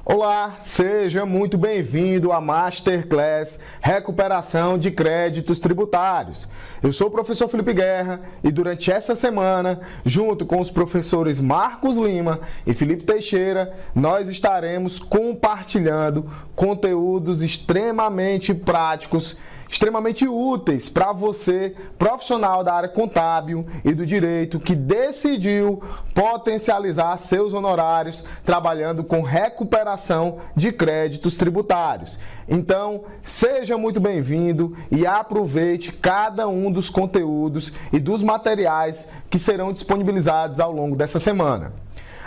Olá, seja muito bem-vindo à Masterclass Recuperação de Créditos Tributários. Eu sou o professor Felipe Guerra e durante essa semana, junto com os professores Marcos Lima e Felipe Teixeira, nós estaremos compartilhando conteúdos extremamente práticos, extremamente úteis para você, profissional da área contábil e do direito, que decidiu potencializar seus honorários trabalhando com recuperação de créditos tributários. Então, seja muito bem-vindo e aproveite cada um dos conteúdos e dos materiais que serão disponibilizados ao longo dessa semana.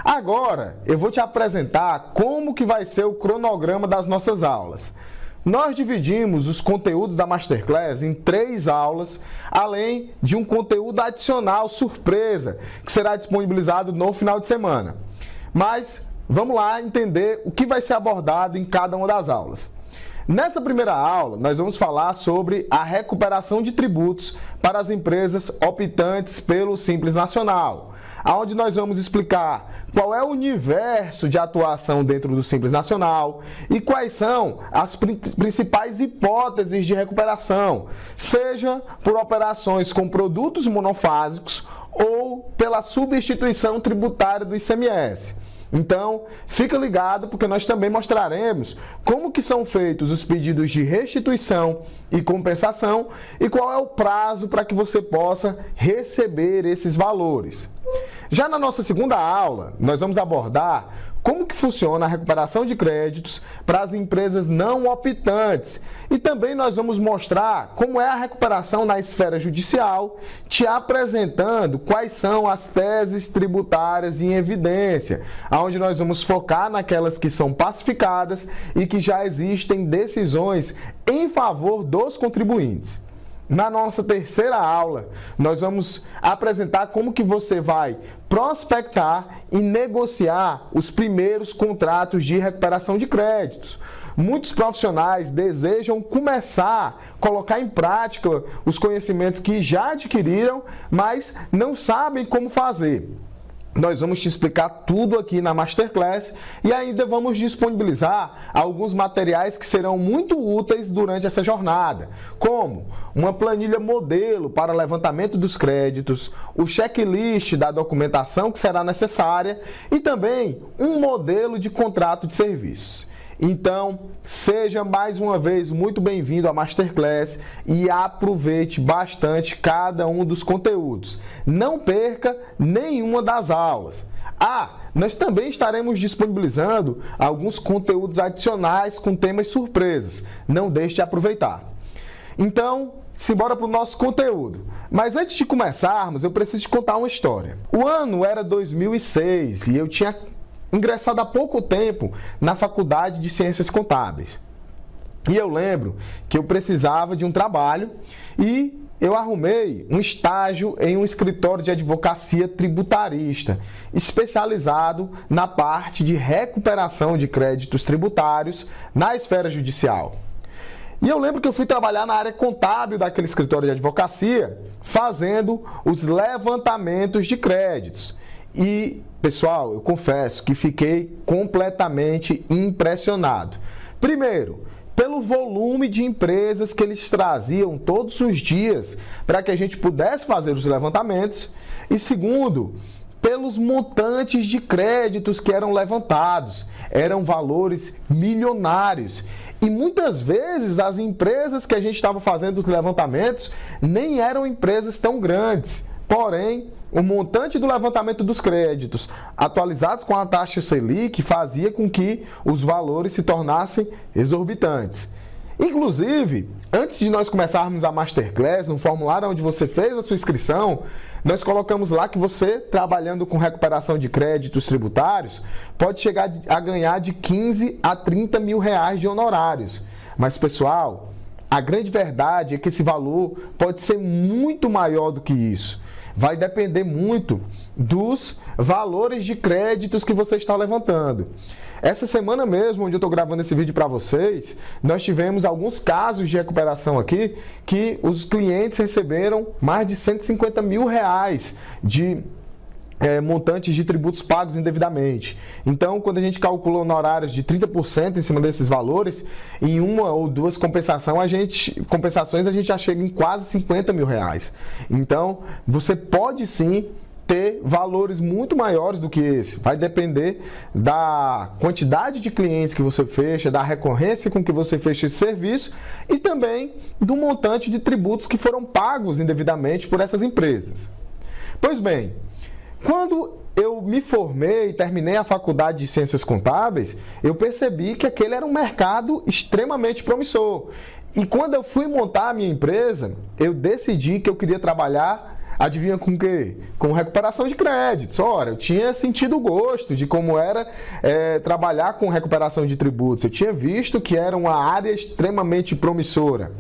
Agora, eu vou te apresentar como que vai ser o cronograma das nossas aulas. Nós dividimos os conteúdos da Masterclass em 3 aulas, além de um conteúdo adicional surpresa, que será disponibilizado no final de semana. Mas vamos lá entender o que vai ser abordado em cada uma das aulas. Nessa primeira aula, nós vamos falar sobre a recuperação de tributos para as empresas optantes pelo Simples Nacional, onde nós vamos explicar qual é o universo de atuação dentro do Simples Nacional e quais são as principais hipóteses de recuperação, seja por operações com produtos monofásicos ou pela substituição tributária do ICMS. Então, fica ligado porque nós também mostraremos como que são feitos os pedidos de restituição e compensação e qual é o prazo para que você possa receber esses valores. Já na nossa segunda aula, nós vamos abordar como que funciona a recuperação de créditos para as empresas não optantes e também nós vamos mostrar como é a recuperação na esfera judicial, te apresentando quais são as teses tributárias em evidência, onde nós vamos focar naquelas que são pacificadas e que já existem decisões em favor dos contribuintes. Na nossa terceira aula, nós vamos apresentar como que você vai prospectar e negociar os primeiros contratos de recuperação de créditos. Muitos profissionais desejam começar a colocar em prática os conhecimentos que já adquiriram, mas não sabem como fazer. Nós vamos te explicar tudo aqui na Masterclass e ainda vamos disponibilizar alguns materiais que serão muito úteis durante essa jornada, como uma planilha modelo para levantamento dos créditos, o checklist da documentação que será necessária e também um modelo de contrato de serviços. Então, seja mais uma vez muito bem-vindo à Masterclass e aproveite bastante cada um dos conteúdos. Não perca nenhuma das aulas. Nós também estaremos disponibilizando alguns conteúdos adicionais com temas surpresas. Não deixe de aproveitar. Então, simbora para o nosso conteúdo. Mas antes de começarmos, eu preciso te contar uma história. O ano era 2006 e eu tinha ingressado há pouco tempo na Faculdade de Ciências Contábeis. E eu lembro que eu precisava de um trabalho e eu arrumei um estágio em um escritório de advocacia tributarista, especializado na parte de recuperação de créditos tributários na esfera judicial. E eu lembro que eu fui trabalhar na área contábil daquele escritório de advocacia, fazendo os levantamentos de créditos. E, pessoal, eu confesso que fiquei completamente impressionado. Primeiro, pelo volume de empresas que eles traziam todos os dias para que a gente pudesse fazer os levantamentos. E segundo, pelos montantes de créditos que eram levantados. Eram valores milionários. E muitas vezes as empresas que a gente estava fazendo os levantamentos nem eram empresas tão grandes. Porém, o montante do levantamento dos créditos atualizados com a taxa Selic fazia com que os valores se tornassem exorbitantes. Inclusive, antes de nós começarmos a Masterclass, no formulário onde você fez a sua inscrição, nós colocamos lá que você, trabalhando com recuperação de créditos tributários, pode chegar a ganhar de 15 a 30 mil reais de honorários. Mas, pessoal, a grande verdade é que esse valor pode ser muito maior do que isso. vai depender muito dos valores de créditos que você está levantando. Essa semana mesmo, onde eu estou gravando esse vídeo para vocês, nós tivemos alguns casos de recuperação aqui que os clientes receberam mais de R$150 mil de montantes de tributos pagos indevidamente. Então, quando a gente calcula honorários de 30% em cima desses valores, em uma ou duas compensações a gente já chega em quase R$50 mil. Então, você pode sim ter valores muito maiores do que esse. Vai depender da quantidade de clientes que você fecha, da recorrência com que você fecha esse serviço e também do montante de tributos que foram pagos indevidamente por essas empresas. Pois bem, quando eu me formei e terminei a faculdade de Ciências Contábeis, eu percebi que aquele era um mercado extremamente promissor. E quando eu fui montar a minha empresa, eu decidi que eu queria trabalhar, adivinha com o quê? Com recuperação de créditos. Ora, eu tinha sentido o gosto de como era trabalhar com recuperação de tributos. Eu tinha visto que era uma área extremamente promissora.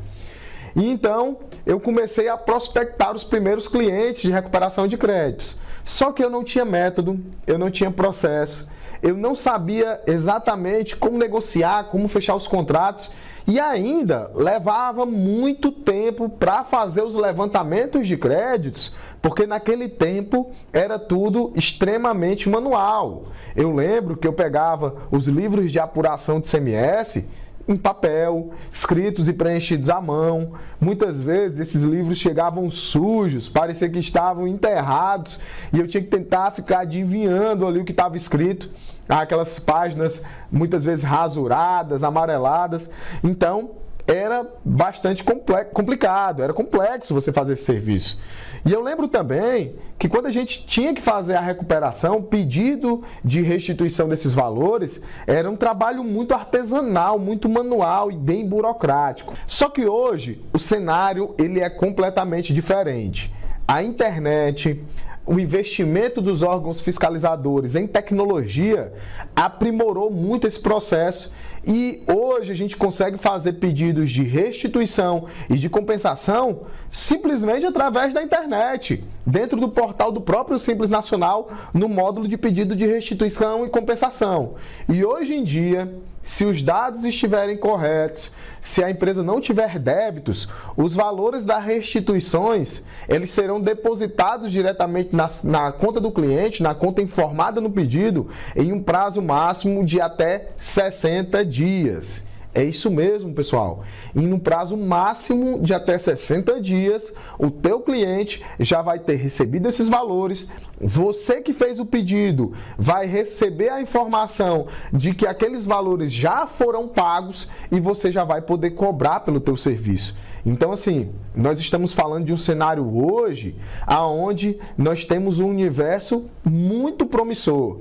E então, eu comecei a prospectar os primeiros clientes de recuperação de créditos. Só que eu não tinha método, eu não tinha processo, eu não sabia exatamente como negociar, como fechar os contratos e ainda levava muito tempo para fazer os levantamentos de créditos, porque naquele tempo era tudo extremamente manual. Eu lembro que eu pegava os livros de apuração de ICMS em papel, escritos e preenchidos à mão. Muitas vezes esses livros chegavam sujos, parecia que estavam enterrados, e eu tinha que tentar ficar adivinhando ali o que estava escrito, aquelas páginas muitas vezes rasuradas, amareladas. Então, era bastante complicado, era complexo você fazer esse serviço. E eu lembro também que quando a gente tinha que fazer a recuperação, o pedido de restituição desses valores, era um trabalho muito artesanal, muito manual e bem burocrático. Só que hoje o cenário ele é completamente diferente. A internet, o investimento dos órgãos fiscalizadores em tecnologia aprimorou muito esse processo e hoje a gente consegue fazer pedidos de restituição e de compensação simplesmente através da internet, dentro do portal do próprio Simples Nacional, no módulo de pedido de restituição e compensação. E hoje em dia, se os dados estiverem corretos, se a empresa não tiver débitos, os valores das restituições, eles serão depositados diretamente na conta do cliente, na conta informada no pedido, em um prazo máximo de até 60 dias. É isso mesmo, pessoal. Em um prazo máximo de até 60 dias, o teu cliente já vai ter recebido esses valores. Você que fez o pedido vai receber a informação de que aqueles valores já foram pagos e você já vai poder cobrar pelo teu serviço. Então, assim, nós estamos falando de um cenário hoje onde nós temos um universo muito promissor.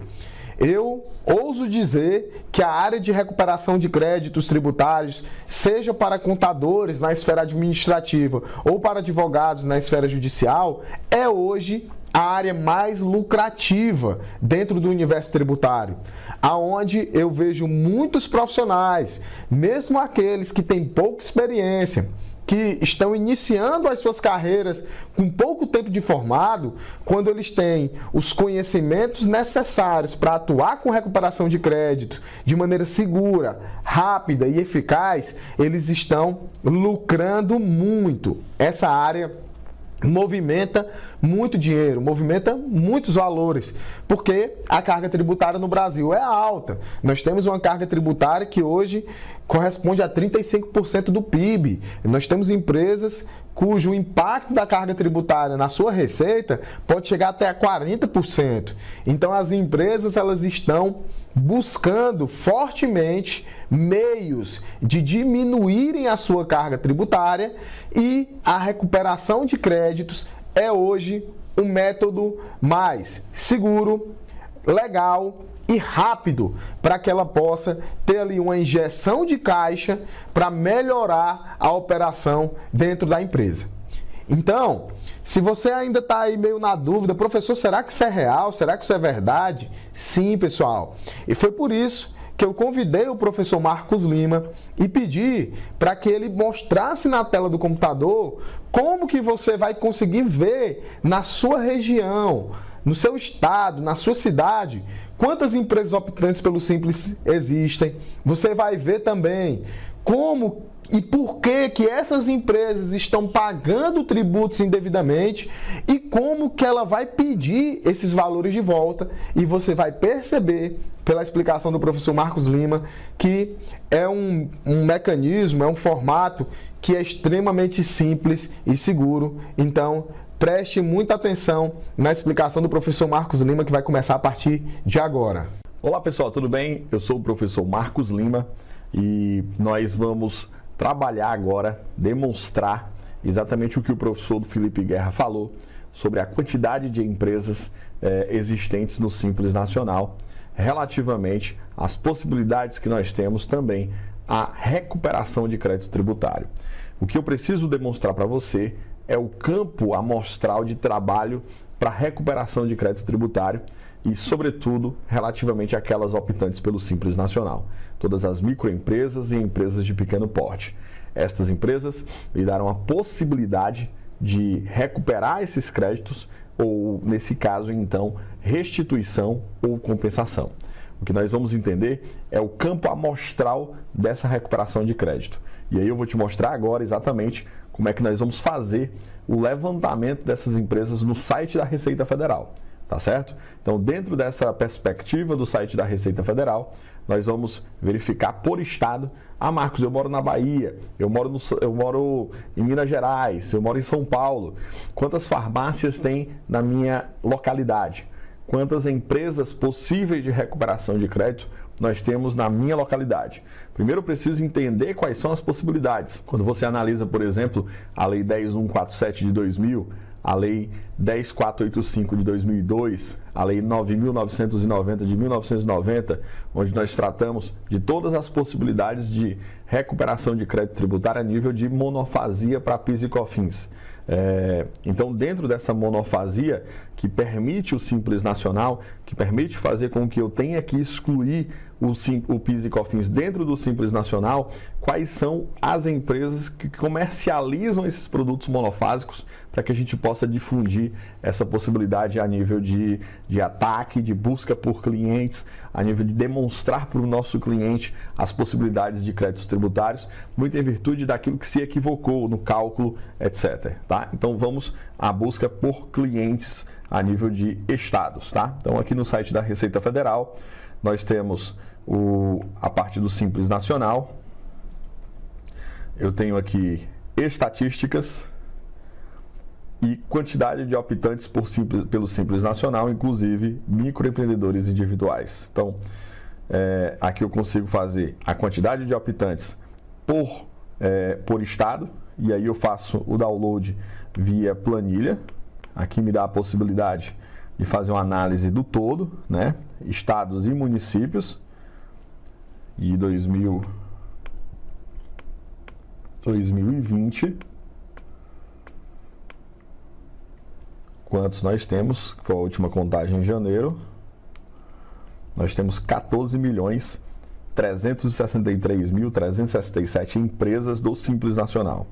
Eu ouso dizer que a área de recuperação de créditos tributários, seja para contadores na esfera administrativa ou para advogados na esfera judicial, é hoje a área mais lucrativa dentro do universo tributário, aonde eu vejo muitos profissionais, mesmo aqueles que têm pouca experiência, que estão iniciando as suas carreiras com pouco tempo de formado, quando eles têm os conhecimentos necessários para atuar com recuperação de crédito de maneira segura, rápida e eficaz, eles estão lucrando muito. Essa área movimenta muito dinheiro, movimenta muitos valores, porque a carga tributária no Brasil é alta. Nós temos uma carga tributária que hoje corresponde a 35% do PIB. Nós temos empresas cujo impacto da carga tributária na sua receita pode chegar até a 40%. Então as empresas elas estão buscando fortemente meios de diminuírem a sua carga tributária e a recuperação de créditos é hoje um método mais seguro, legal e rápido para que ela possa ter ali uma injeção de caixa para melhorar a operação dentro da empresa. Então, se você ainda está aí meio na dúvida, professor, será que isso é real? Será que isso é verdade? Sim, pessoal. E foi por isso que eu convidei o professor Marcos Lima e pedi para que ele mostrasse na tela do computador Como que você vai conseguir ver na sua região, no seu estado, na sua cidade, quantas empresas optantes pelo Simples existem? Você vai ver também como e por que essas empresas estão pagando tributos indevidamente e como que ela vai pedir esses valores de volta, e você vai perceber pela explicação do professor Marcos Lima que é um mecanismo, é um formato que é extremamente simples e seguro. Então, preste muita atenção na explicação do professor Marcos Lima, que vai começar a partir de agora. Olá pessoal, tudo bem? Eu sou o professor Marcos Lima e nós vamos trabalhar agora, demonstrar exatamente o que o professor Felipe Guerra falou sobre a quantidade de empresas existentes no Simples Nacional, relativamente às possibilidades que nós temos também à recuperação de crédito tributário. O que eu preciso demonstrar para você é o campo amostral de trabalho para recuperação de crédito tributário e, sobretudo, relativamente àquelas optantes pelo Simples Nacional. Todas as microempresas e empresas de pequeno porte. Estas empresas lhe darão a possibilidade de recuperar esses créditos ou, nesse caso, então, restituição ou compensação. O que nós vamos entender é o campo amostral dessa recuperação de crédito. E aí eu vou te mostrar agora exatamente como é que nós vamos fazer o levantamento dessas empresas no site da Receita Federal. Tá certo? Então, dentro dessa perspectiva do site da Receita Federal, nós vamos verificar por estado. Ah, Marcos, eu moro na Bahia, eu moro em Minas Gerais, eu moro em São Paulo. Quantas farmácias tem na minha localidade? Quantas empresas possíveis de recuperação de crédito nós temos na minha localidade? Primeiro eu preciso entender quais são as possibilidades. Quando você analisa, por exemplo, a Lei 10.147 de 2000, a Lei 10.485 de 2002, a Lei 9.990 de 1990, onde nós tratamos de todas as possibilidades de recuperação de crédito tributário a nível de monofasia para PIS e COFINS. Então, dentro dessa monofasia que permite o Simples Nacional, que permite fazer com que eu tenha que excluir o PIS e COFINS dentro do Simples Nacional, quais são as empresas que comercializam esses produtos monofásicos para que a gente possa difundir essa possibilidade a nível de ataque, de busca por clientes, a nível de demonstrar para o nosso cliente as possibilidades de créditos tributários, muito em virtude daquilo que se equivocou no cálculo, etc. Tá? Então vamos à busca por clientes a nível de estados. Tá? Então aqui no site da Receita Federal nós temos a parte do Simples Nacional. Eu tenho aqui estatísticas e quantidade de optantes pelo Simples Nacional, inclusive microempreendedores individuais. Então, aqui eu consigo fazer a quantidade de optantes por estado, e aí eu faço o download via planilha. Aqui me dá a possibilidade de fazer uma análise do todo, né? Estados e municípios, de 2020. Quantos nós temos? Foi a última contagem em janeiro. Nós temos 14.363.367 empresas do Simples Nacional.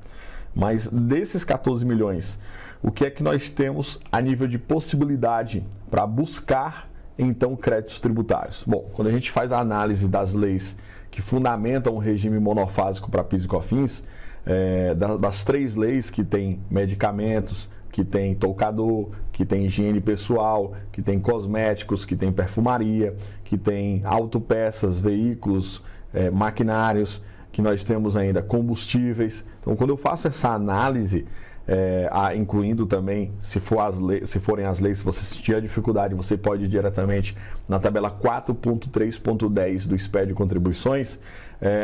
Mas desses 14 milhões, o que é que nós temos a nível de possibilidade para buscar, então, créditos tributários? Bom, quando a gente faz a análise das leis que fundamentam o regime monofásico para PIS e COFINS, das 3 leis que tem medicamentos, que tem toucador, que tem higiene pessoal, que tem cosméticos, que tem perfumaria, que tem autopeças, veículos, maquinários, que nós temos ainda combustíveis. Então, quando eu faço essa análise, incluindo também, se forem as leis, se você tiver dificuldade, você pode ir diretamente na tabela 4.3.10 do SPED de contribuições.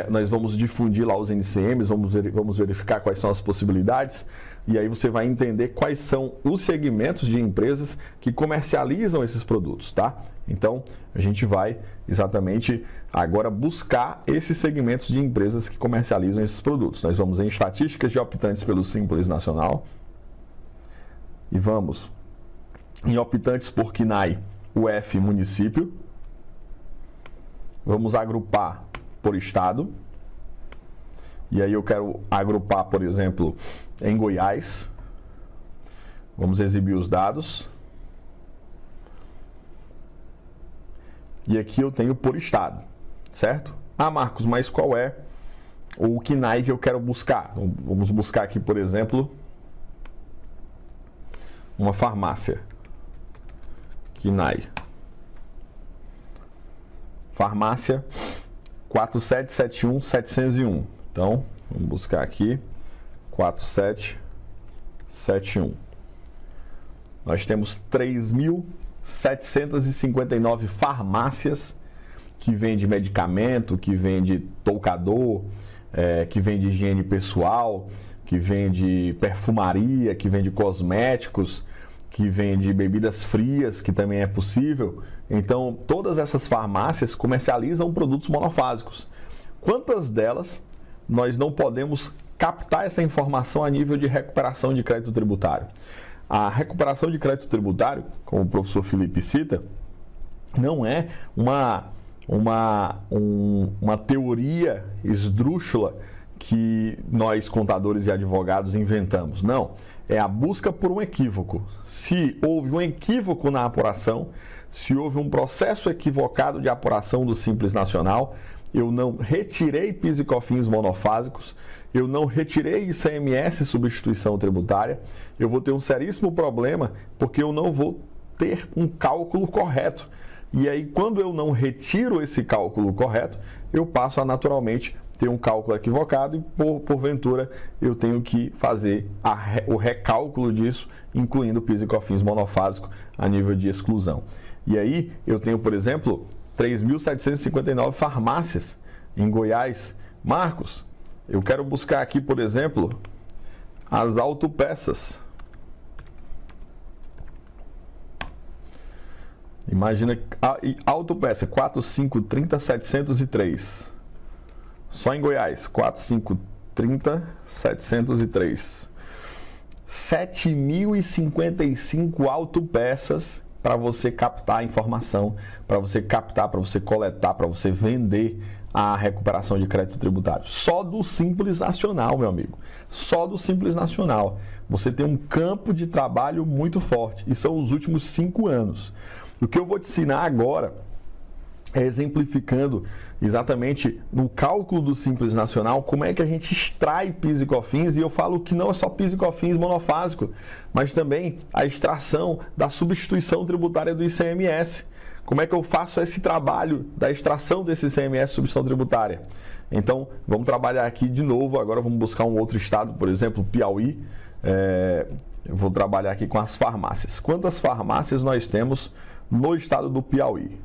Nós vamos difundir lá os NCMs, vamos verificar quais são as possibilidades, e aí você vai entender quais são os segmentos de empresas que comercializam esses produtos, tá? Então, a gente vai exatamente agora buscar esses segmentos de empresas que comercializam esses produtos. Nós vamos em estatísticas de optantes pelo Simples Nacional e vamos em optantes por CNAE, UF município. Vamos agrupar por estado. E aí eu quero agrupar, por exemplo, em Goiás. Vamos exibir os dados. E aqui eu tenho por estado, certo? Ah, Marcos, mas qual é o KNAI que eu quero buscar? Vamos buscar aqui, por exemplo, uma farmácia. KNAI. Farmácia 4771-701. Então, vamos buscar aqui 4771. Nós temos 3.759 farmácias que vende medicamento, que vende toucador, que vende higiene pessoal, que vende perfumaria, que vende cosméticos, que vende bebidas frias, que também é possível. Então, todas essas farmácias comercializam produtos monofásicos. Quantas delas nós não podemos captar essa informação a nível de recuperação de crédito tributário? A recuperação de crédito tributário, como o professor Felipe cita, não é uma teoria esdrúxula que nós, contadores e advogados, inventamos. Não, é a busca por um equívoco. Se houve um equívoco na apuração, se houve um processo equivocado de apuração do Simples Nacional, eu não retirei PIS e COFINS monofásicos, eu não retirei ICMS substituição tributária, eu vou ter um seríssimo problema porque eu não vou ter um cálculo correto. E aí, quando eu não retiro esse cálculo correto, eu passo a naturalmente ter um cálculo equivocado e, porventura, eu tenho que fazer o recálculo disso, incluindo PIS e COFINS monofásico a nível de exclusão. E aí, eu tenho, por exemplo, 3.759 farmácias em Goiás. Marcos, eu quero buscar aqui, por exemplo, as autopeças. Imagina, autopeça 4530-703. Só em Goiás, 4530-703. 7.055 autopeças para você captar a informação, para você captar, para você coletar, para você vender a recuperação de crédito tributário. Só do Simples Nacional, meu amigo. Só do Simples Nacional. Você tem um campo de trabalho muito forte. E são os últimos 5 anos. O que eu vou te ensinar agora é exemplificando exatamente no cálculo do Simples Nacional como é que a gente extrai PIS e COFINS, e eu falo que não é só PIS e COFINS monofásico, mas também a extração da substituição tributária do ICMS. Como é que eu faço esse trabalho da extração desse ICMS substituição tributária? Então, vamos trabalhar aqui de novo, agora vamos buscar um outro estado, por exemplo, Piauí. Eu vou trabalhar aqui com as farmácias. Quantas farmácias nós temos no estado do Piauí?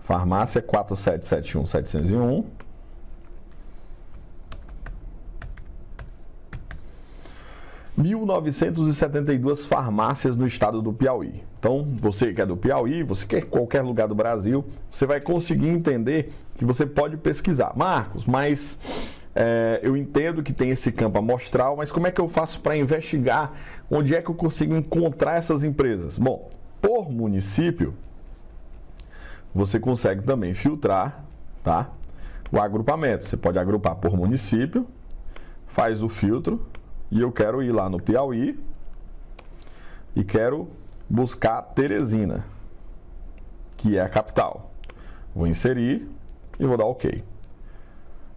Farmácia 4771-701. – 1.972 farmácias no estado do Piauí. Então, você que é do Piauí, você quer qualquer lugar do Brasil, você vai conseguir entender que você pode pesquisar. Marcos, mas eu entendo que tem esse campo amostral, mas como é que eu faço para investigar onde é que eu consigo encontrar essas empresas? Bom, por município, você consegue também filtrar, tá, o agrupamento. Você pode agrupar por município, faz o filtro, e eu quero ir lá no Piauí e quero buscar Teresina, que é a capital. Vou inserir e vou dar OK.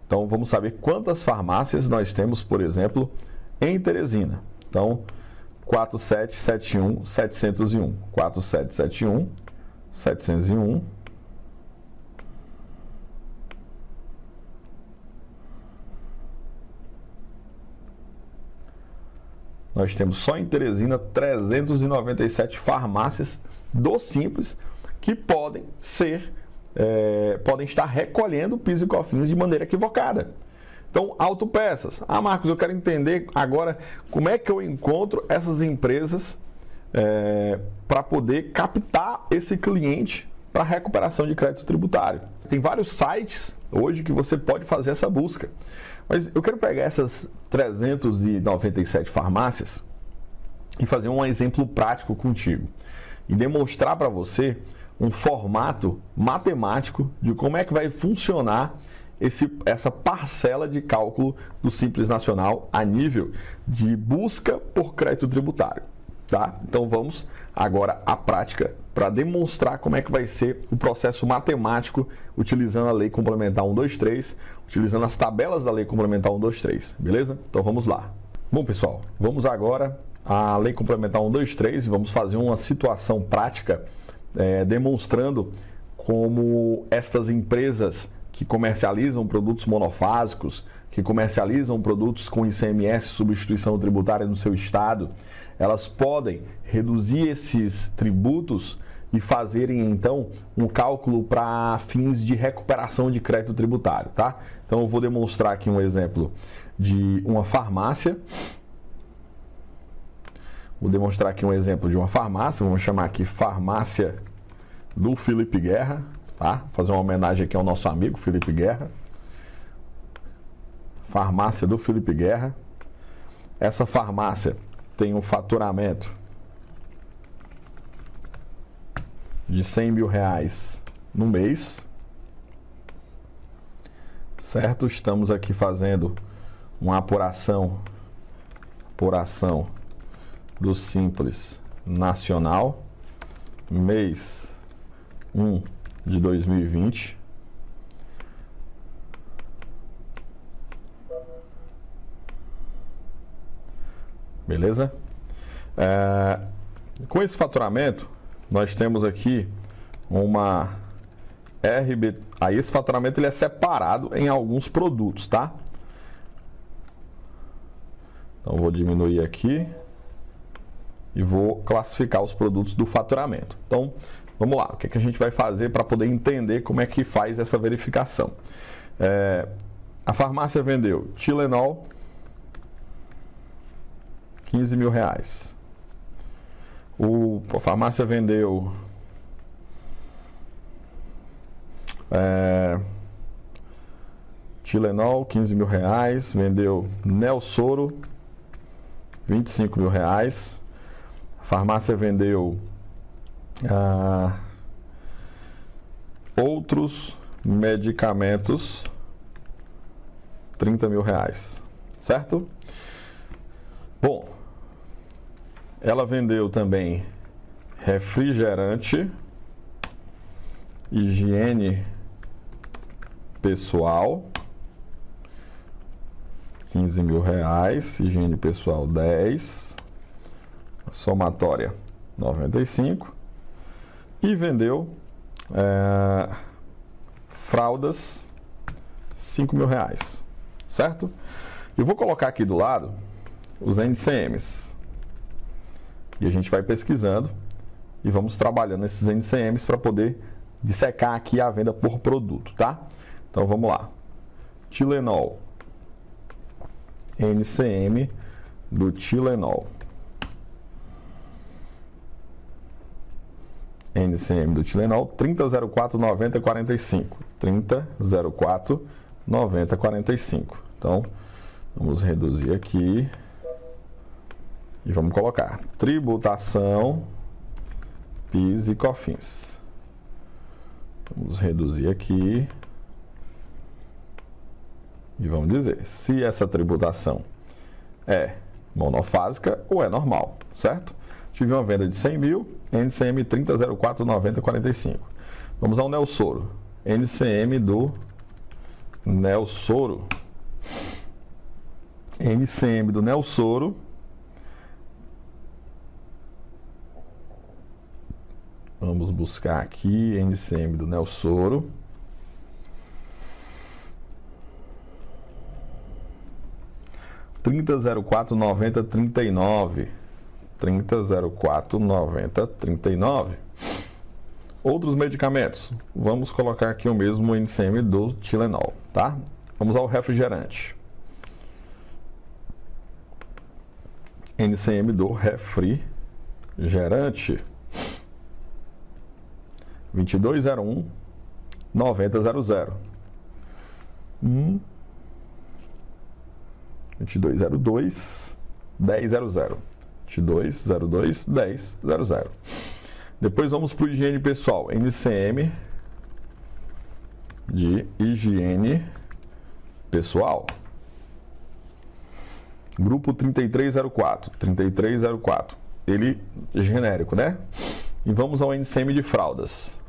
Então, vamos saber quantas farmácias nós temos, por exemplo, em Teresina. Então, 4771-701. 4771-701. Nós temos só em Teresina 397 farmácias do Simples que podem estar recolhendo PIS e COFINS de maneira equivocada. Então, autopeças. Ah, Marcos, eu quero entender agora como é que eu encontro essas empresas para poder captar esse cliente para recuperação de crédito tributário. Tem vários sites hoje que você pode fazer essa busca. Mas eu quero pegar essas 397 farmácias e fazer um exemplo prático contigo e demonstrar para você um formato matemático de como é que vai funcionar essa parcela de cálculo do Simples Nacional a nível de busca por crédito tributário, tá? Então vamos agora à prática para demonstrar como é que vai ser o processo matemático utilizando a Lei Complementar 123, utilizando as tabelas da Lei Complementar 123, beleza? Então vamos lá. Bom, pessoal, vamos agora à Lei Complementar 123 e vamos fazer uma situação prática demonstrando como estas empresas que comercializam produtos monofásicos, que comercializam produtos com ICMS, substituição tributária no seu estado, elas podem reduzir esses tributos e fazerem então um cálculo para fins de recuperação de crédito tributário, tá? Então eu vou demonstrar aqui um exemplo de uma farmácia. Vou demonstrar aqui um exemplo de uma farmácia, vamos chamar aqui Farmácia do Felipe Guerra, tá? Fazer uma homenagem aqui ao nosso amigo Felipe Guerra. Farmácia do Felipe Guerra. Essa farmácia tem um faturamento de R$100 mil no mês, certo? Estamos aqui fazendo uma apuração do Simples Nacional, mês 1 de 2020. Beleza? Com esse faturamento, nós temos aqui uma RB. Aí esse faturamento ele é separado em alguns produtos, tá? Então vou diminuir aqui e vou classificar os produtos do faturamento. Então, vamos lá. O que é que a gente vai fazer para poder entender como é que faz essa verificação? A farmácia vendeu Tilenol, R$15 mil. A farmácia vendeu Tilenol, R$15 mil. Vendeu Nelsoro, R$25 mil. A farmácia vendeu outros medicamentos, R$30 mil, certo? Bom, ela vendeu também refrigerante, higiene pessoal, R$15 mil, higiene pessoal 10, somatória 95, e vendeu fraldas, R$5 mil, certo? Eu vou colocar aqui do lado os NCMs e a gente vai pesquisando e vamos trabalhando esses NCMs para poder dissecar aqui a venda por produto, tá? Então vamos lá. Tilenol, NCM do Tilenol. NCM do Tilenol, 30049045. 30049045. Então, vamos reduzir aqui e vamos colocar tributação, PIS e COFINS. Vamos reduzir aqui e vamos dizer se essa tributação é monofásica ou é normal, certo? Tive uma venda de 100 mil, NCM 30049045. Vamos ao Nelsoro. NCM do Nelsoro. NCM do Nelsoro. Vamos buscar aqui NCM do Nelsoro. R$30.04.90.39. 30.04.90.39. Outros medicamentos. Vamos colocar aqui o mesmo NCM do Tilenol, tá? Vamos ao refrigerante. NCM do refrigerante. 2201.90.00. 2202.10.00. 2202 1000. Depois vamos para o higiene pessoal, NCM de higiene pessoal. Grupo 3304, ele é genérico, né? E vamos ao NCM de fraldas.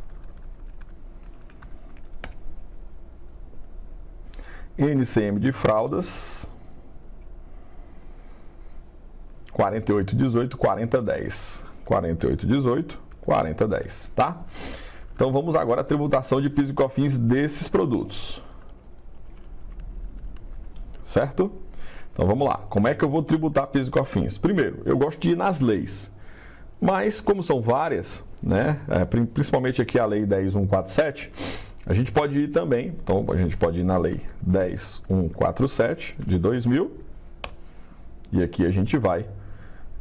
NCM de fraldas 4818 4010. 4818 4010, tá? Então vamos agora à tributação de PIS e COFINS desses produtos. Certo? Então vamos lá. Como é que eu vou tributar PIS e COFINS? Primeiro, eu gosto de ir nas leis. Mas como são várias, né? Principalmente aqui a lei 10147, a gente pode ir também. Então a gente pode ir na lei 10147 de 2000. E aqui a gente vai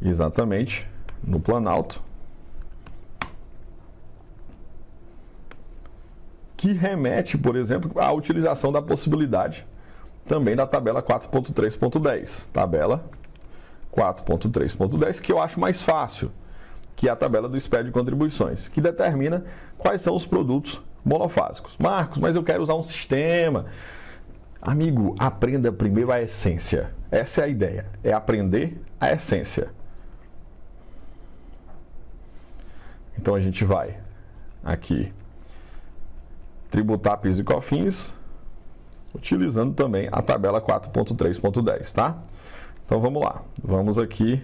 exatamente no Planalto, que remete, por exemplo, à utilização da possibilidade também da tabela 4.3.10. Tabela 4.3.10, que eu acho mais fácil, que é a tabela do SPED de contribuições, que determina quais são os produtos monofásicos. Marcos, mas eu quero usar um sistema. Amigo, aprenda primeiro a essência. Essa é a ideia, é aprender a essência. Então a gente vai aqui tributar PIS e COFINS, utilizando também a tabela 4.3.10, tá? Então vamos lá, vamos aqui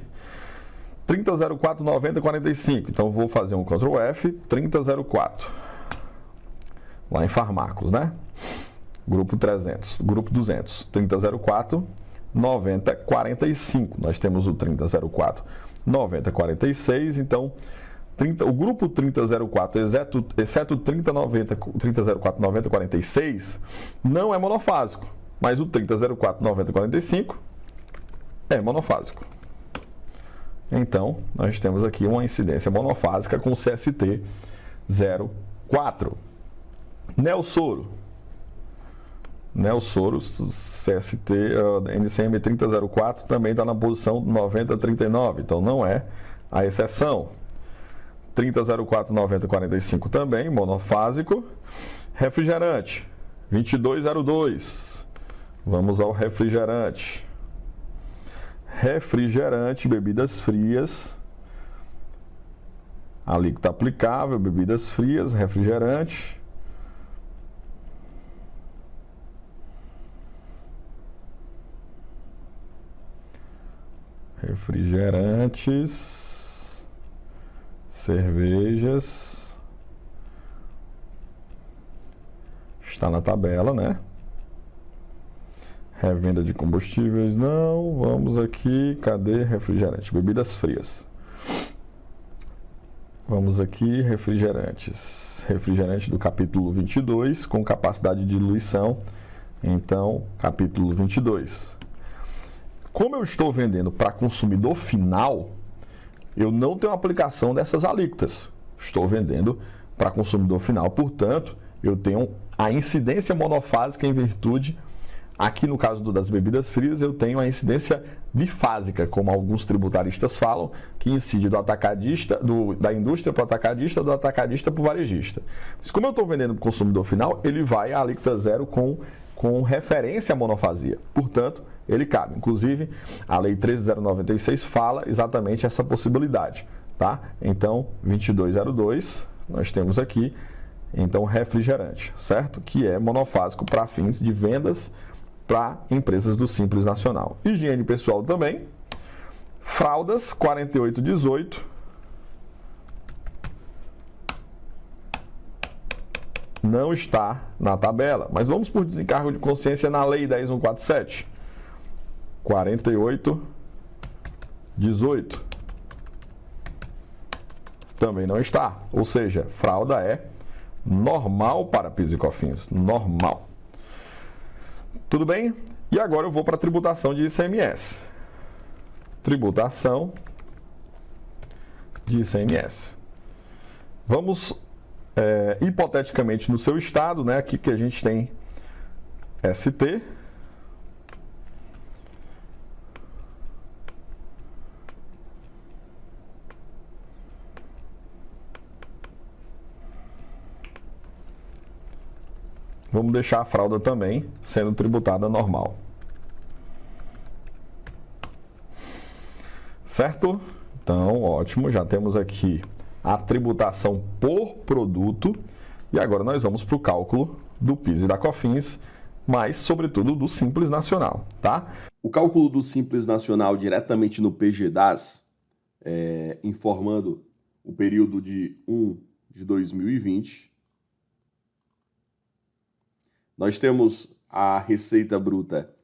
3004 90 45. Então vou fazer um Ctrl F, 3004. Lá em Farmacos, né? Grupo 300, grupo 200, 3004 90 45. Nós temos o 3004 90 46, então o grupo 3004, exceto 3004 90 46, não é monofásico, mas o 3004 90 45 é monofásico. Então, nós temos aqui uma incidência monofásica com CST 04. Neosoro, CST, NCM 3004 também está na posição 9039, então não é a exceção. 3004 90 45 também, monofásico. Refrigerante, 2202. Vamos ao refrigerante. Refrigerante, bebidas frias. Alíquota aplicável, bebidas frias, refrigerante. Refrigerantes. Cervejas. Está na tabela, né? Revenda de combustíveis, não. Vamos aqui, cadê refrigerante? Bebidas frias. Vamos aqui, refrigerantes. Refrigerante do capítulo 22, com capacidade de diluição. Então, capítulo 22. Como eu estou vendendo para consumidor final, eu não tenho aplicação dessas alíquotas. Estou vendendo para consumidor final, portanto, eu tenho a incidência monofásica em virtude, aqui no caso das bebidas frias, eu tenho a incidência bifásica, como alguns tributaristas falam, que incide do atacadista, da indústria para o atacadista, do atacadista para o varejista. Mas como eu estou vendendo para o consumidor final, ele vai à alíquota zero com referência à monofasia. Portanto, ele cabe. Inclusive, a Lei 13.096 fala exatamente essa possibilidade, tá? Então, 2202, nós temos aqui, então, refrigerante, certo? Que é monofásico para fins de vendas para empresas do Simples Nacional. Higiene pessoal também. Fraldas, 4818. Não está na tabela, mas vamos por desencargo de consciência na Lei 10.147. 4818 também não está, ou seja, fralda é normal para PIS e COFINS, normal. Tudo bem? E agora eu vou para a tributação de ICMS. Tributação de ICMS. Vamos, hipoteticamente, no seu estado, né? Aqui que a gente tem ST. vamos deixar a fralda também sendo tributada normal. Certo? Então, ótimo, já temos aqui a tributação por produto e agora nós vamos para o cálculo do PIS e da COFINS, mas sobretudo do Simples Nacional, tá? O cálculo do Simples Nacional diretamente no PGDAS, informando o período de 1 de 2020, nós temos a receita bruta,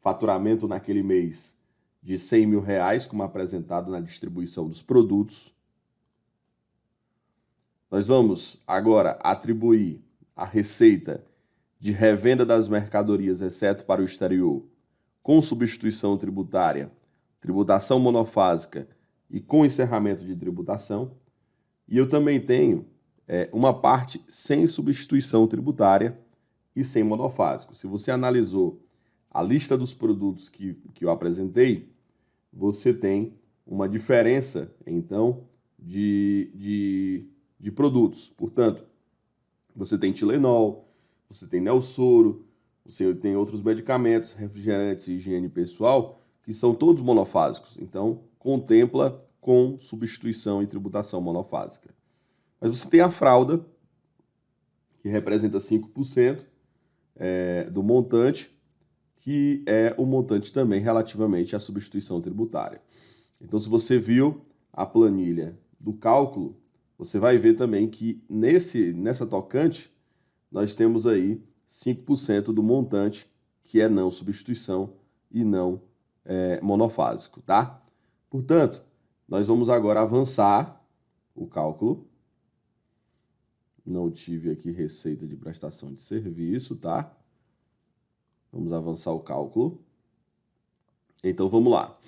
faturamento naquele mês de R$100 mil, como apresentado na distribuição dos produtos. Nós vamos agora atribuir a receita de revenda das mercadorias, exceto para o exterior, com substituição tributária, tributação monofásica e com encerramento de tributação. E eu também tenho uma parte sem substituição tributária e sem monofásico. Se você analisou a lista dos produtos que eu apresentei, você tem uma diferença, então, de produtos. Portanto, você tem Tilenol, você tem Nelsoro, você tem outros medicamentos, refrigerantes e higiene pessoal, que são todos monofásicos. Então, contempla com substituição e tributação monofásica. Mas você tem a fralda, que representa 5% do montante, que é o montante também relativamente à substituição tributária. Então, se você viu a planilha do cálculo, você vai ver também que nessa tocante, nós temos aí 5% do montante, que é não substituição e não monofásico, tá? Portanto, nós vamos agora avançar o cálculo. Não tive aqui receita de prestação de serviço, tá? Vamos avançar o cálculo. Então, vamos lá.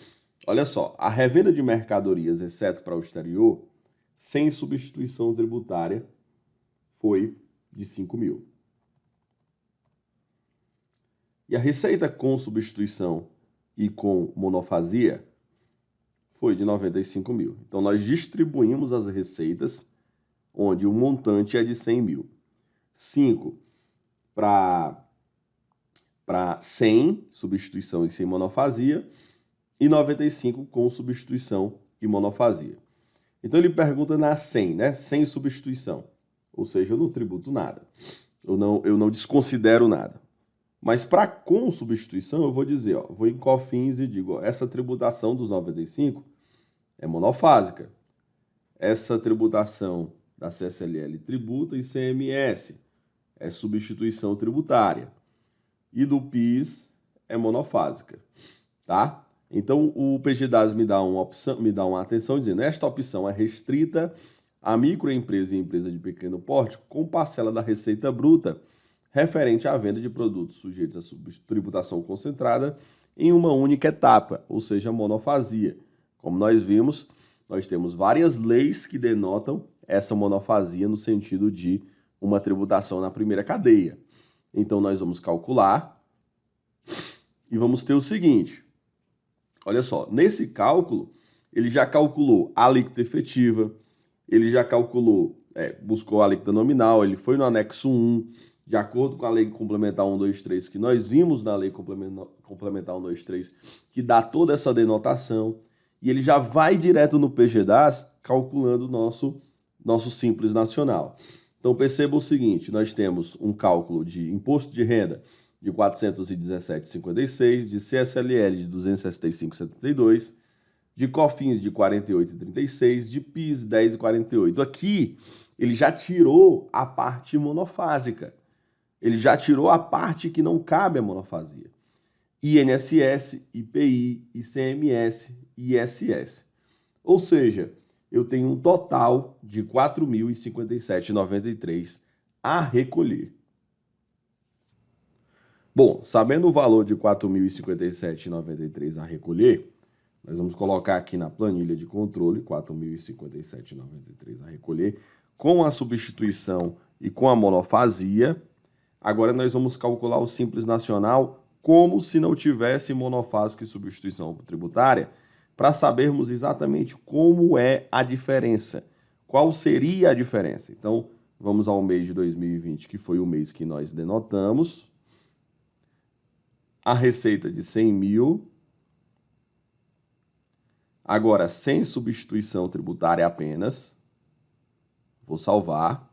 Olha só, a revenda de mercadorias, exceto para o exterior, sem substituição tributária, foi de R$5 mil. E a receita com substituição e com monofasia foi de R$95 mil. Então, nós distribuímos as receitas onde o montante é de 100 mil. 5 para sem substituição e sem monofasia, e 95 com substituição e monofasia. Então ele pergunta na 100, né? Sem substituição. Ou seja, eu não tributo nada. Eu não desconsidero nada. Mas para com substituição, eu vou dizer, vou em COFINS e digo, essa tributação dos 95 é monofásica. Essa tributação da CSLL tributa ICMS, é substituição tributária. E do PIS é monofásica, tá? Então, o PGDAS me dá uma atenção dizendo, esta opção é restrita a microempresa e empresa de pequeno porte com parcela da receita bruta referente à venda de produtos sujeitos à tributação concentrada em uma única etapa, ou seja, monofasia. Como nós vimos, nós temos várias leis que denotam essa monofasia no sentido de uma tributação na primeira cadeia. Então, nós vamos calcular e vamos ter o seguinte. Olha só, nesse cálculo, ele já calculou a alíquota efetiva, ele já calculou, buscou a alíquota nominal, ele foi no anexo 1, de acordo com a Lei Complementar 123, que nós vimos na Lei Complementar 123, que dá toda essa denotação, e ele já vai direto no PGDAS calculando o nosso Simples Nacional. Então, perceba o seguinte, nós temos um cálculo de imposto de renda de 417,56, de CSLL de 265,72, de COFINS de 48,36, de PIS 10,48. Aqui, ele já tirou a parte monofásica. Ele já tirou a parte que não cabe à monofasia. INSS, IPI, ICMS e ISS. Ou seja, eu tenho um total de R$ 4.057,93 a recolher. Bom, sabendo o valor de R$ 4.057,93 a recolher, nós vamos colocar aqui na planilha de controle, R$ 4.057,93 a recolher, com a substituição e com a monofasia. Agora nós vamos calcular o Simples Nacional como se não tivesse monofásico e substituição tributária, para sabermos exatamente como é a diferença, qual seria a diferença. Então, Vamos ao mês de 2020, que foi o mês que nós denotamos. A receita de 100 mil. Agora, sem substituição tributária apenas. Vou salvar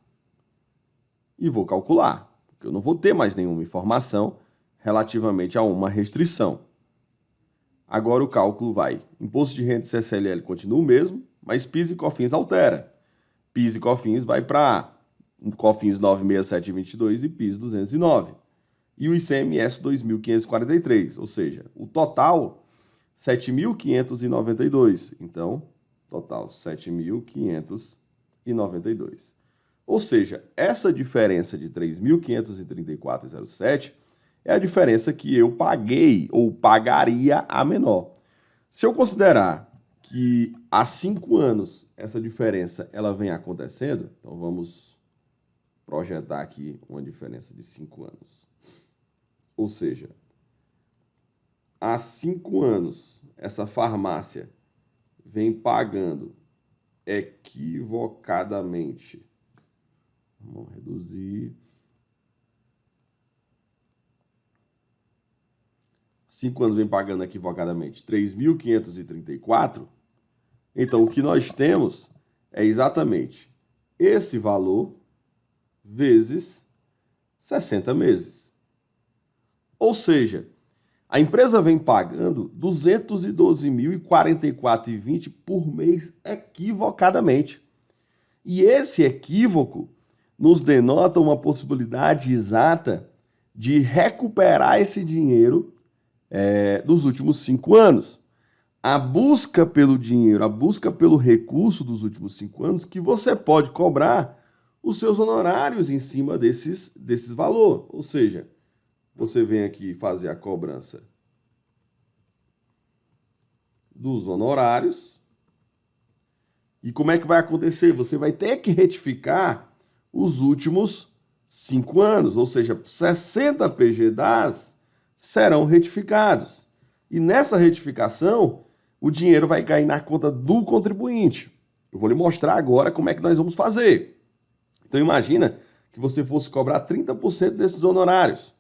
e vou calcular, porque eu não vou ter mais nenhuma informação relativamente a uma restrição. Agora o cálculo vai. Imposto de renda e CSLL continua o mesmo, mas PIS e COFINS altera. PIS e COFINS vai para COFINS 96722 e PIS 209. E o ICMS 2.543, ou seja, o total 7.592. Então, total 7.592. Ou seja, essa diferença de 3.534,07 é a diferença que eu paguei ou pagaria a menor. Se eu considerar que há 5 anos essa diferença ela vem acontecendo, então vamos projetar aqui uma diferença de 5 anos. Ou seja, há 5 anos essa farmácia vem pagando equivocadamente. Vamos reduzir. 5 anos vem pagando equivocadamente 3.534. Então, o que nós temos é exatamente esse valor vezes 60 meses. Ou seja, a empresa vem pagando R$ 212.044,20 por mês equivocadamente. E esse equívoco nos denota uma possibilidade exata de recuperar esse dinheiro dos últimos 5 anos. A busca pelo dinheiro, a busca pelo recurso dos últimos 5 anos, que você pode cobrar os seus honorários em cima desses valores. Ou seja, você vem aqui fazer a cobrança dos honorários. E como é que vai acontecer? Você vai ter que retificar os últimos 5 anos, ou seja, 60 PGDAs serão retificados. E nessa retificação, o dinheiro vai cair na conta do contribuinte. Eu vou lhe mostrar agora como é que nós vamos fazer. Então imagina que você fosse cobrar 30% desses honorários.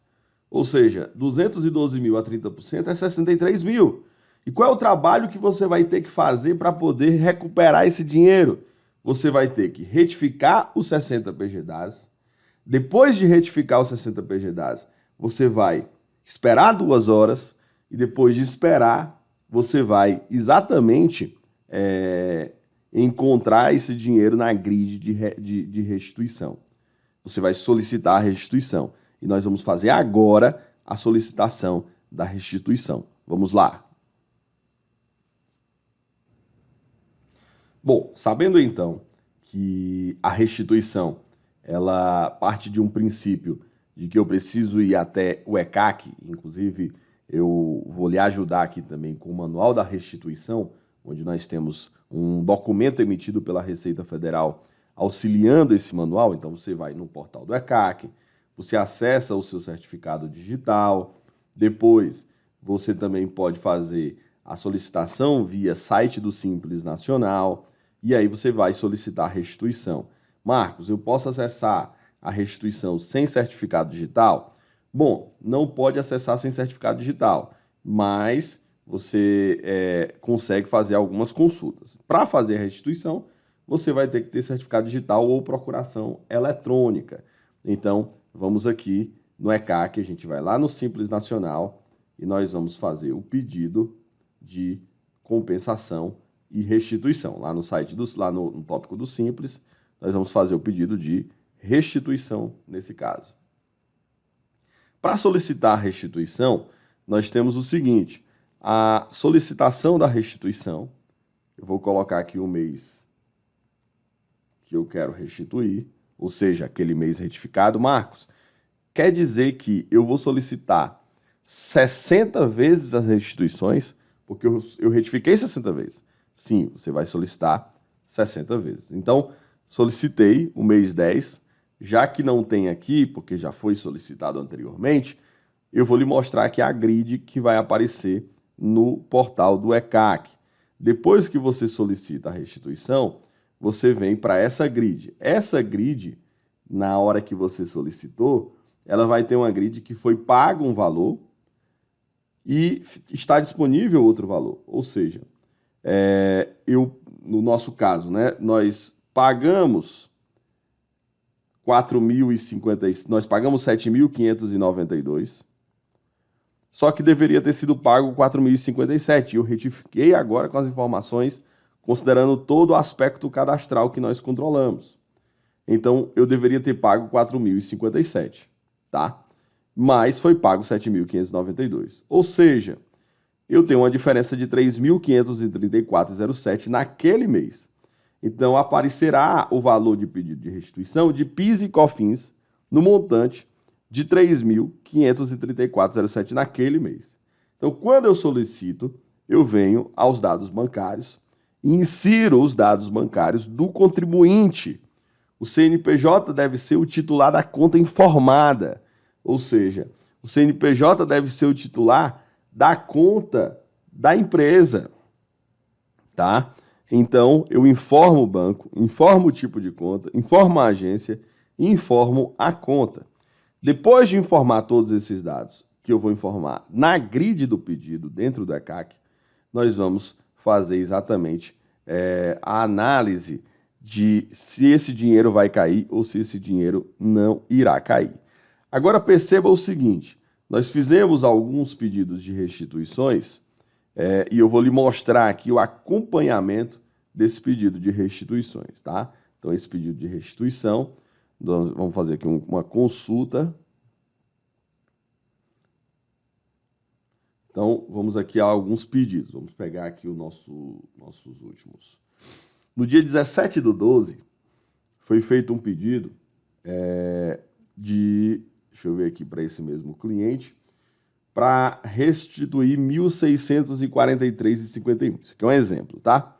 Ou seja, 212 mil a 30% é 63 mil. E qual é o trabalho que você vai ter que fazer para poder recuperar esse dinheiro? Você vai ter que retificar os 60 PGDAs. Depois de retificar os 60 PGDAs, você vai esperar 2 horas. E depois de esperar, você vai exatamente encontrar esse dinheiro na grid de restituição. Você vai solicitar a restituição. E nós vamos fazer agora a solicitação da restituição. Vamos lá. Bom, sabendo então que a restituição ela parte de um princípio de que eu preciso ir até o ECAC, inclusive eu vou lhe ajudar aqui também com o Manual da Restituição, onde nós temos um documento emitido pela Receita Federal auxiliando esse manual. Então você vai no portal do ECAC, você acessa o seu certificado digital, depois você também pode fazer a solicitação via site do Simples Nacional, e aí você vai solicitar a restituição. Marcos, eu posso acessar a restituição sem certificado digital? Bom, não pode acessar sem certificado digital, mas você consegue fazer algumas consultas. Para fazer a restituição, você vai ter que ter certificado digital ou procuração eletrônica. Então, vamos aqui no ECAC, a gente vai lá no Simples Nacional e nós vamos fazer o pedido de compensação e restituição. Lá no site, lá no tópico do Simples, nós vamos fazer o pedido de restituição nesse caso. Para solicitar a restituição, nós temos o seguinte: a solicitação da restituição, eu vou colocar aqui o mês que eu quero restituir, ou seja, aquele mês retificado. Marcos, quer dizer que eu vou solicitar 60 vezes as restituições, porque eu retifiquei 60 vezes. Sim, você vai solicitar 60 vezes. Então, solicitei o mês 10, já que não tem aqui, porque já foi solicitado anteriormente, eu vou lhe mostrar aqui a grid que vai aparecer no portal do ECAC. Depois que você solicita a restituição, você vem para essa grid. Essa grid na hora que você solicitou, ela vai ter uma grid que foi pago um valor e está disponível outro valor. Ou seja, no nosso caso, né, nós pagamos 4.050, nós pagamos 7.592, só que deveria ter sido pago 4.057. Eu retifiquei agora com as informações, considerando todo o aspecto cadastral que nós controlamos. Então, eu deveria ter pago 4.057, tá? Mas foi pago 7.592. Ou seja, eu tenho uma diferença de 3.534,07 naquele mês. Então, aparecerá o valor de pedido de restituição de PIS e COFINS no montante de 3.534,07 naquele mês. Então, quando eu solicito, eu venho aos dados bancários e insiro os dados bancários do contribuinte. O CNPJ deve ser o titular da conta informada, ou seja, o CNPJ deve ser o titular da conta da empresa, tá? Então, eu informo o banco, informo o tipo de conta, informo a agência e informo a conta. Depois de informar todos esses dados, que eu vou informar na grid do pedido, dentro do ECAC, nós vamos fazer exatamente a análise de se esse dinheiro vai cair ou se esse dinheiro não irá cair. Agora perceba o seguinte, nós fizemos alguns pedidos de restituições e eu vou lhe mostrar aqui o acompanhamento desse pedido de restituições, tá? Então, esse pedido de restituição, nós vamos fazer aqui uma consulta. Então, vamos aqui a alguns pedidos. Vamos pegar aqui os nossos últimos. No dia 17/12, foi feito um pedido deixa eu ver aqui para esse mesmo cliente, para restituir R$ 1.643,51. Isso aqui é um exemplo, tá?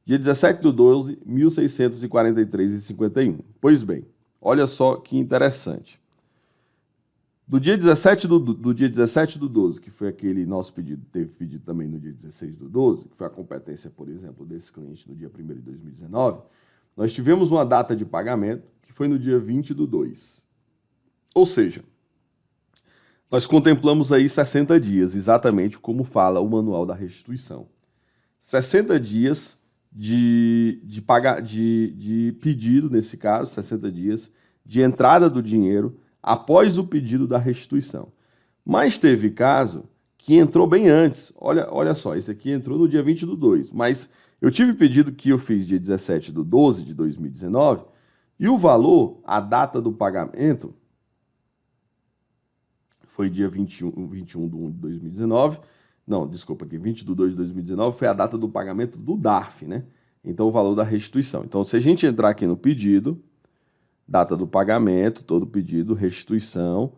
Dia 17/12, R$ 1.643,51. Pois bem, olha só que interessante. Do dia 17/12, que foi aquele nosso pedido, teve pedido também no dia 16/12, que foi a competência, por exemplo, desse cliente no dia 1º de 2019, nós tivemos uma data de pagamento que foi no dia 20/2. Ou seja, nós contemplamos aí 60 dias, exatamente como fala o manual da restituição. 60 dias de pedido, nesse caso, 60 dias de entrada do dinheiro após o pedido da restituição. Mas teve caso que entrou bem antes. Olha só, esse aqui entrou no dia 20/2, mas eu tive pedido que eu fiz dia 17/12 de 2019 e o valor, a data do pagamento, foi dia 21/1 de 2019. Não, desculpa aqui, 20/2 de 2019 foi a data do pagamento do DARF, né? Então, o valor da restituição. Então, se a gente entrar aqui no pedido, data do pagamento, todo pedido, restituição,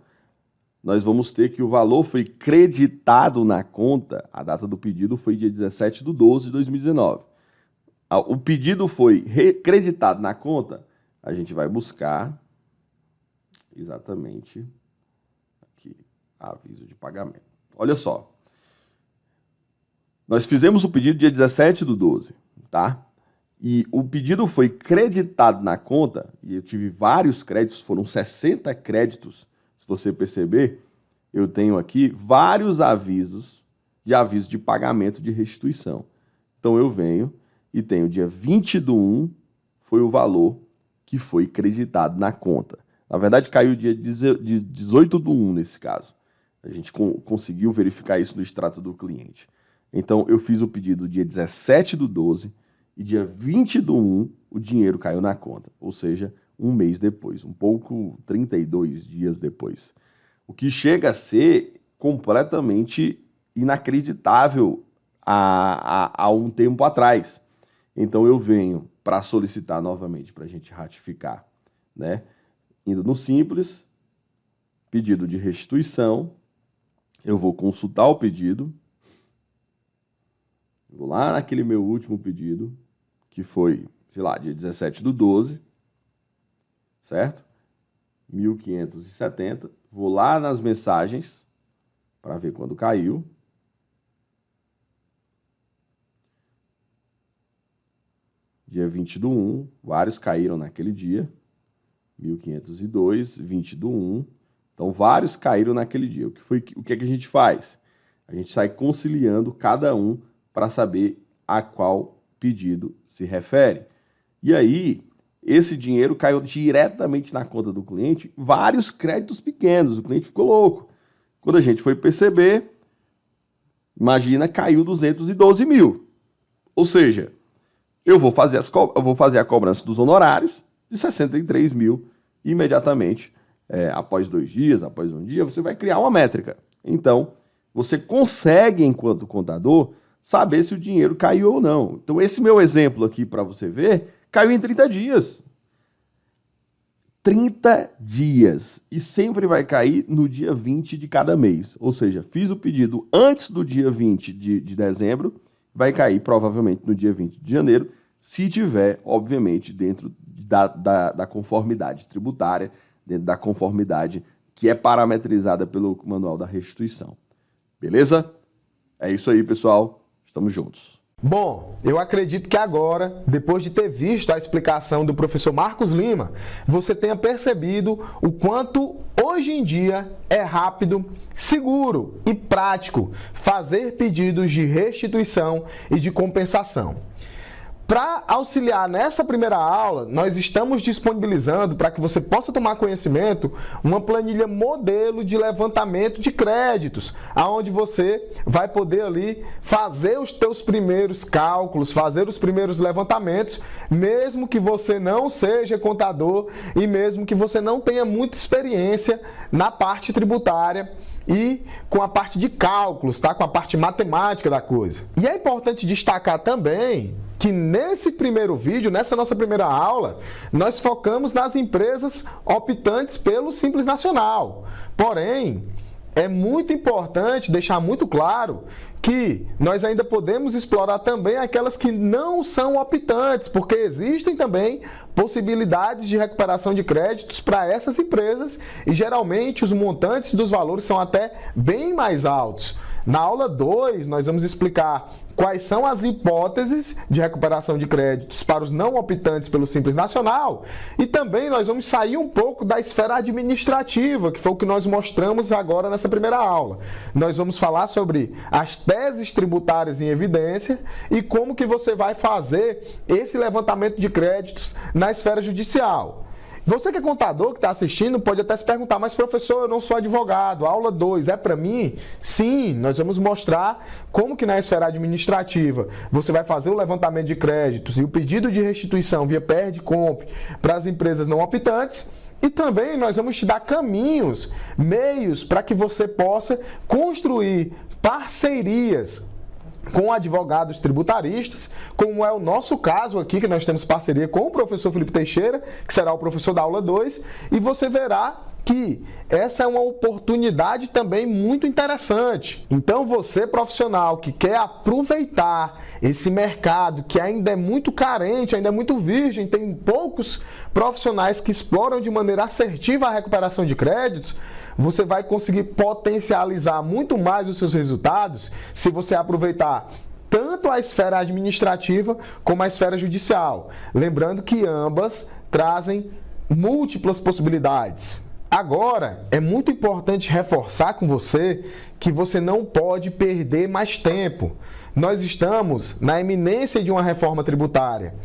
nós vamos ter que o valor foi creditado na conta, a data do pedido foi dia 17/12 de 2019. O pedido foi creditado na conta, a gente vai buscar exatamente aqui, aviso de pagamento. Olha só, nós fizemos o pedido dia 17/12, tá? E o pedido foi creditado na conta, e eu tive vários créditos, foram 60 créditos. Se você perceber, eu tenho aqui vários aviso de pagamento de restituição. Então, eu venho e tenho dia 20/1, foi o valor que foi creditado na conta. Na verdade, caiu dia 18/1 nesse caso. A gente conseguiu verificar isso no extrato do cliente. Então, eu fiz o pedido dia 17/12, e dia 20/1 o dinheiro caiu na conta, ou seja, um mês depois, 32 dias depois. O que chega a ser completamente inacreditável há um tempo atrás. Então eu venho para solicitar novamente para a gente ratificar, né? Indo no Simples, pedido de restituição, eu vou consultar o pedido, vou lá naquele meu último pedido, que foi, sei lá, dia 17/12, certo? 1.570. Vou lá nas mensagens para ver quando caiu. Dia 20/1, vários caíram naquele dia. 1.502, 20/1. Então, vários caíram naquele dia. O que é que a gente faz? A gente sai conciliando cada um para saber a qual pedido se refere. E aí, esse dinheiro caiu diretamente na conta do cliente, vários créditos pequenos, o cliente ficou louco. Quando a gente foi perceber, imagina, caiu 212 mil. Ou seja, eu vou fazer a cobrança dos honorários de 63 mil imediatamente, após 2 dias, após um dia, você vai criar uma métrica. Então, você consegue, enquanto contador, saber se o dinheiro caiu ou não. Então, esse meu exemplo aqui, para você ver, caiu em 30 dias. 30 dias. E sempre vai cair no dia 20 de cada mês. Ou seja, fiz o pedido antes do dia 20 de dezembro, vai cair provavelmente no dia 20 de janeiro, se tiver, obviamente, dentro da conformidade tributária, dentro da conformidade que é parametrizada pelo Manual da Restituição. Beleza? É isso aí, pessoal. Estamos juntos. Bom, eu acredito que agora, depois de ter visto a explicação do professor Marcos Lima, você tenha percebido o quanto hoje em dia é rápido, seguro e prático fazer pedidos de restituição e de compensação. Para auxiliar nessa primeira aula, nós estamos disponibilizando, para que você possa tomar conhecimento, uma planilha modelo de levantamento de créditos, aonde você vai poder ali fazer os teus primeiros cálculos, fazer os primeiros levantamentos, mesmo que você não seja contador e mesmo que você não tenha muita experiência na parte tributária e com a parte de cálculos, tá? Com a parte matemática da coisa. E é importante destacar também que nesse primeiro vídeo, nessa nossa primeira aula, nós focamos nas empresas optantes pelo Simples Nacional. Porém, é muito importante deixar muito claro que nós ainda podemos explorar também aquelas que não são optantes, porque existem também possibilidades de recuperação de créditos para essas empresas e geralmente os montantes dos valores são até bem mais altos. Na aula 2, nós vamos explicar quais são as hipóteses de recuperação de créditos para os não optantes pelo Simples Nacional e também nós vamos sair um pouco da esfera administrativa, que foi o que nós mostramos agora nessa primeira aula. Nós vamos falar sobre as teses tributárias em evidência e como que você vai fazer esse levantamento de créditos na esfera judicial. Você que é contador, que está assistindo, pode até se perguntar, mas professor, eu não sou advogado, aula 2 é para mim? Sim, nós vamos mostrar como que na esfera administrativa você vai fazer o levantamento de créditos e o pedido de restituição via PERD-COMP para as empresas não optantes. E também nós vamos te dar caminhos, meios para que você possa construir parcerias com advogados tributaristas, como é o nosso caso aqui, que nós temos parceria com o professor Felipe Teixeira, que será o professor da aula 2, e você verá que essa é uma oportunidade também muito interessante. Então você, profissional, que quer aproveitar esse mercado que ainda é muito carente, ainda é muito virgem, tem poucos profissionais que exploram de maneira assertiva a recuperação de créditos, você vai conseguir potencializar muito mais os seus resultados se você aproveitar tanto a esfera administrativa como a esfera judicial. Lembrando que ambas trazem múltiplas possibilidades. Agora, é muito importante reforçar com você que você não pode perder mais tempo. Nós estamos na iminência de uma reforma tributária.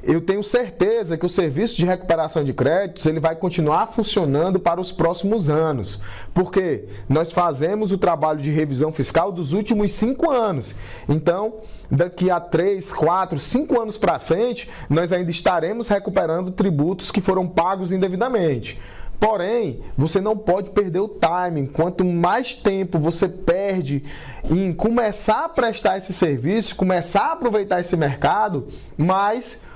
Eu tenho certeza que o serviço de recuperação de créditos ele vai continuar funcionando para os próximos anos, porque nós fazemos o trabalho de revisão fiscal dos últimos 5 anos. Então, daqui a 3, 4, 5 anos para frente, nós ainda estaremos recuperando tributos que foram pagos indevidamente. Porém, você não pode perder o timing. Quanto mais tempo você perde em começar a prestar esse serviço, começar a aproveitar esse mercado, mais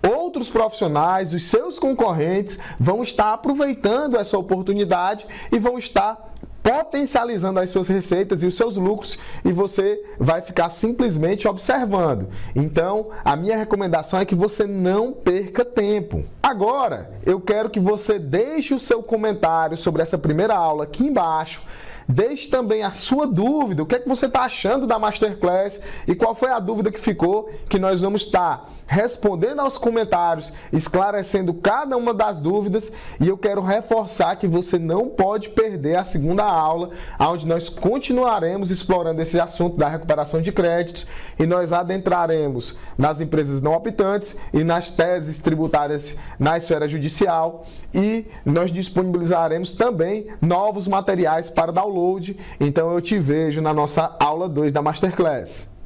outros profissionais, os seus concorrentes, vão estar aproveitando essa oportunidade e vão estar potencializando as suas receitas e os seus lucros e você vai ficar simplesmente observando. Então, a minha recomendação é que você não perca tempo. Agora, eu quero que você deixe o seu comentário sobre essa primeira aula aqui embaixo. Deixe também a sua dúvida, o que é que você está achando da Masterclass e qual foi a dúvida que ficou, que nós vamos estar respondendo aos comentários, esclarecendo cada uma das dúvidas. E eu quero reforçar que você não pode perder a segunda aula, onde nós continuaremos explorando esse assunto da recuperação de créditos e nós adentraremos nas empresas não optantes e nas teses tributárias na esfera judicial, e nós disponibilizaremos também novos materiais para download. Então eu te vejo na nossa aula 2 da Masterclass.